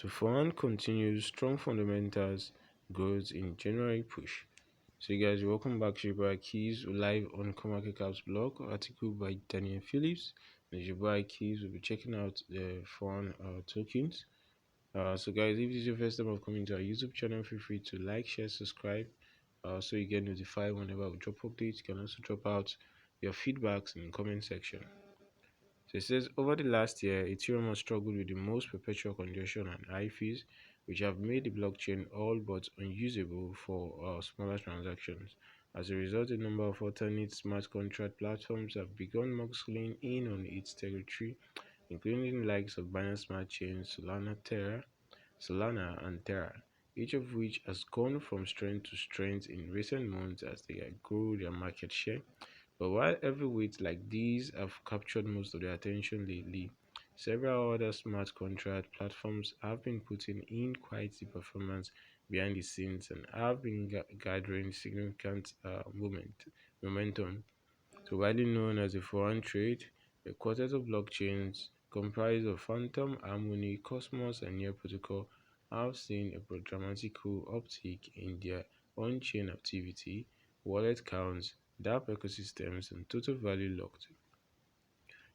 So FOAN continues strong fundamentals growth in January push. So you guys, welcome back to Akahilz live on CoinMarketCap's blog article by Daniel Phillips. And Akahilz will be checking out the FOAN tokens. So guys, if this is your first time of coming to our YouTube channel, feel free to like, share, subscribe, so you get notified whenever we drop updates. You can also drop out your feedbacks in the comment section. So it says, over the last year, Ethereum has struggled with the most perpetual congestion and high fees, which have made the blockchain all but unusable for smaller transactions. As a result, a number of alternate smart contract platforms have begun muscling in on its territory, including the likes of Binance Smart Chain, Solana, and Terra, each of which has gone from strength to strength in recent months as they grow their market share. But while heavyweights like these have captured most of the attention lately, several other smart contract platforms have been putting in quite the performance behind the scenes and have been gathering significant momentum. So widely known as the FOAN trade, a quartet of blockchains comprised of Phantom, Harmony, Cosmos, and Near Protocol have seen a dramatical uptick in their on-chain activity, wallet counts, dApp ecosystems, and total value locked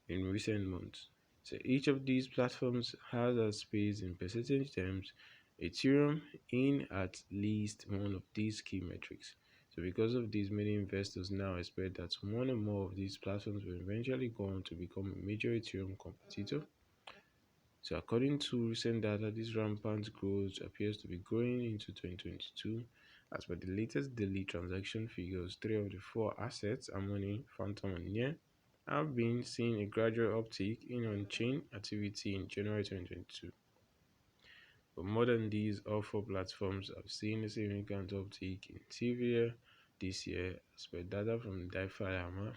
in recent months. So each of these platforms has a space in percentage terms, Ethereum in at least one of these key metrics. So because of this, many investors now expect that one or more of these platforms will eventually go on to become a major Ethereum competitor. So according to recent data, this rampant growth appears to be growing into 2022. As per the latest daily transaction figures, 3 of the 4 assets, Harmony, Phantom, and Near, have been seeing a gradual uptick in on-chain activity in January 2022. But more than these, all 4 platforms have seen a significant uptick in TVL this year as per data from DeFi Hammer.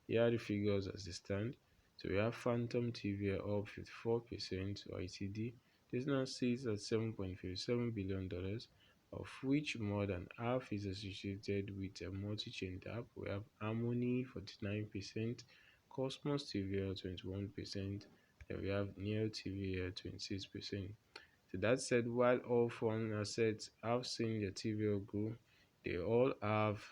Here are the figures as they stand. So we have Phantom TVL up 54% YTD. This now sits at $7.57 billion, of which more than half is associated with a multi-chain dApp. We have Harmony 49%, Cosmos TVL 21%, and we have Neo TVL 26%. So that said, while all foreign assets have seen their TVL grow, they all have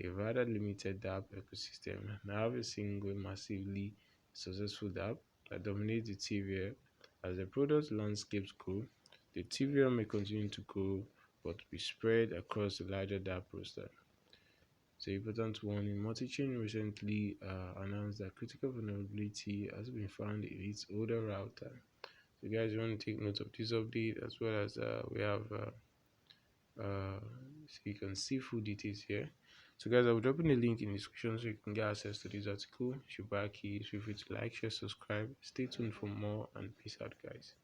a rather limited dApp ecosystem and have a single massively successful dApp that dominates the TVL. As the product landscapes grow, the TVL may continue to grow but be spread across a larger dApp roster. So important one, in multi-chain recently announced that critical vulnerability has been found in its older router. So guys, you want to take note of this update, as well as we have so you can see full details here. So guys, I will drop in the link in the description so you can get access to this article. Shibaki, feel free to like, share, subscribe. Stay tuned for more, and peace out guys.